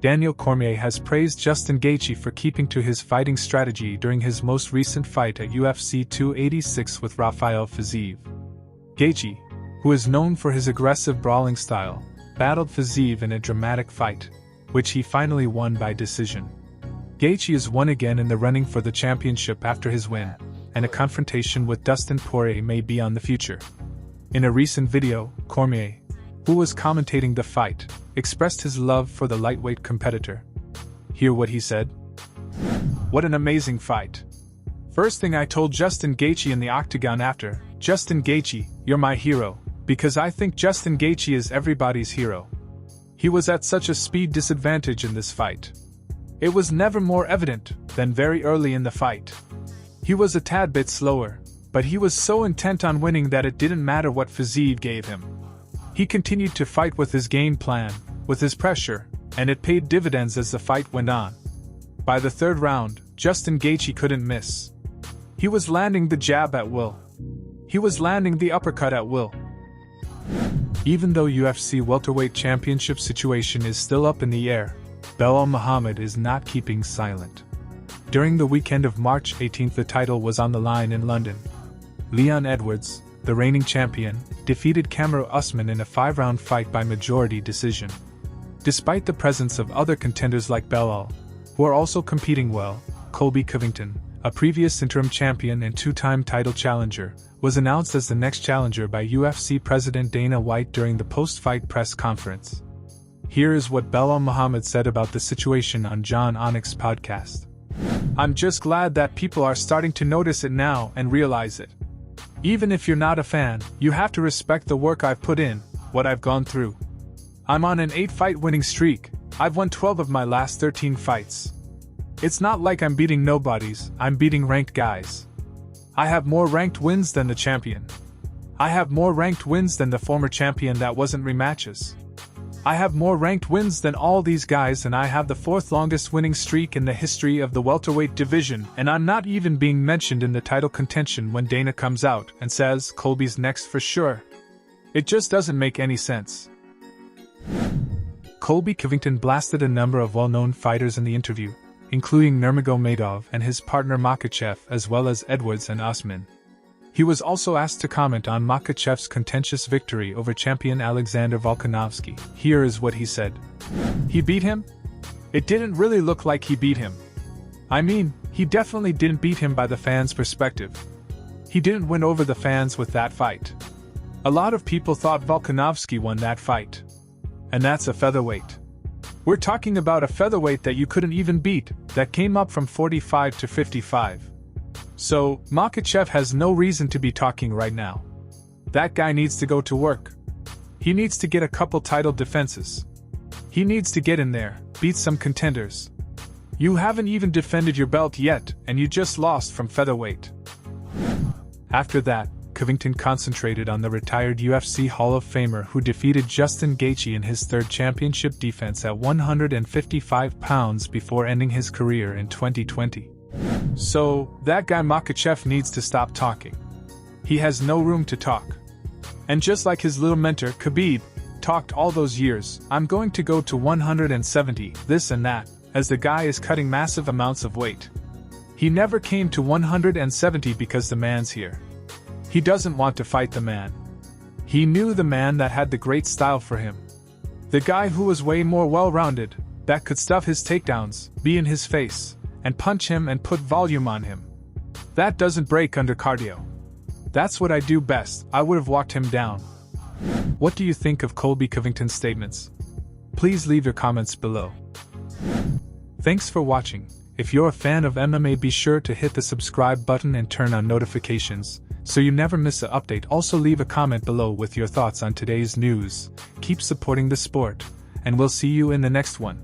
Daniel Cormier has praised Justin Gaethje for keeping to his fighting strategy during his most recent fight at UFC 286 with Rafael Fiziev. Gaethje, who is known for his aggressive brawling style, battled Fiziev in a dramatic fight, which he finally won by decision. Gaethje is one again in the running for the championship after his win, and a confrontation with Dustin Poirier may be on the future. In a recent video, Cormier, who was commentating the fight, expressed his love for the lightweight competitor. Hear what he said? "What an amazing fight. First thing I told Justin Gaethje in the octagon after, Justin Gaethje, you're my hero, because I think Justin Gaethje is everybody's hero. He was at such a speed disadvantage in this fight. It was never more evident than very early in the fight. He was a tad bit slower, but he was so intent on winning that it didn't matter what Fiziev gave him. He continued to fight with his game plan, with his pressure, and it paid dividends as the fight went on. By the third round, Justin Gaethje couldn't miss. He was landing the jab at will. He was landing the uppercut at will." Even though UFC welterweight championship situation is still up in the air, Belal Muhammad is not keeping silent. During the weekend of March 18th, the title was on the line in London. Leon Edwards, the reigning champion, defeated Kamaru Usman in a 5-round fight by majority decision. Despite the presence of other contenders like Belal, who are also competing well, Colby Covington, a previous interim champion and 2-time title challenger, was announced as the next challenger by UFC President Dana White during the post-fight press conference. Here is what Belal Muhammad said about the situation on John Onyx's podcast. "I'm just glad that people are starting to notice it now and realize it. Even if you're not a fan, you have to respect the work I've put in, what I've gone through. I'm on an 8-fight winning streak. I've won 12 of my last 13 fights. It's not like I'm beating nobodies, I'm beating ranked guys. I have more ranked wins than the champion. I have more ranked wins than the former champion that wasn't rematches. I have more ranked wins than all these guys, and I have the 4th longest winning streak in the history of the welterweight division, and I'm not even being mentioned in the title contention when Dana comes out and says Colby's next for sure. It just doesn't make any sense." Colby Covington blasted a number of well-known fighters in the interview, including Nurmagomedov and his partner Makhachev, as well as Edwards and Usman. He was also asked to comment on Makhachev's contentious victory over champion Alexander Volkanovski. Here is what he said. "He beat him? It didn't really look like he beat him. I mean, he definitely didn't beat him by the fans' perspective. He didn't win over the fans with that fight. A lot of people thought Volkanovski won that fight. And that's a featherweight. We're talking about a featherweight that you couldn't even beat, that came up from 45 to 55. So, Makhachev has no reason to be talking right now. That guy needs to go to work. He needs to get a couple title defenses. He needs to get in there, beat some contenders. You haven't even defended your belt yet, and you just lost from featherweight." After that, Covington concentrated on the retired UFC Hall of Famer who defeated Justin Gaethje in his 3rd championship defense at 155 pounds before ending his career in 2020. So, that guy Makhachev needs to stop talking. He has no room to talk. And just like his little mentor, Khabib, talked all those years, I'm going to go to 170, this and that, as the guy is cutting massive amounts of weight. He never came to 170 because the man's here. He doesn't want to fight the man. He knew the man that had the great style for him. The guy who was way more well-rounded, that could stuff his takedowns, be in his face, and punch him and put volume on him. That doesn't break under cardio. That's what I do best. I would have walked him down." What do you think of Colby Covington's statements? Please leave your comments below. Thanks for watching. If you're a fan of MMA, be sure to hit the subscribe button and turn on notifications, so you never miss an update. Also leave a comment below with your thoughts on today's news. Keep supporting the sport, and we'll see you in the next one.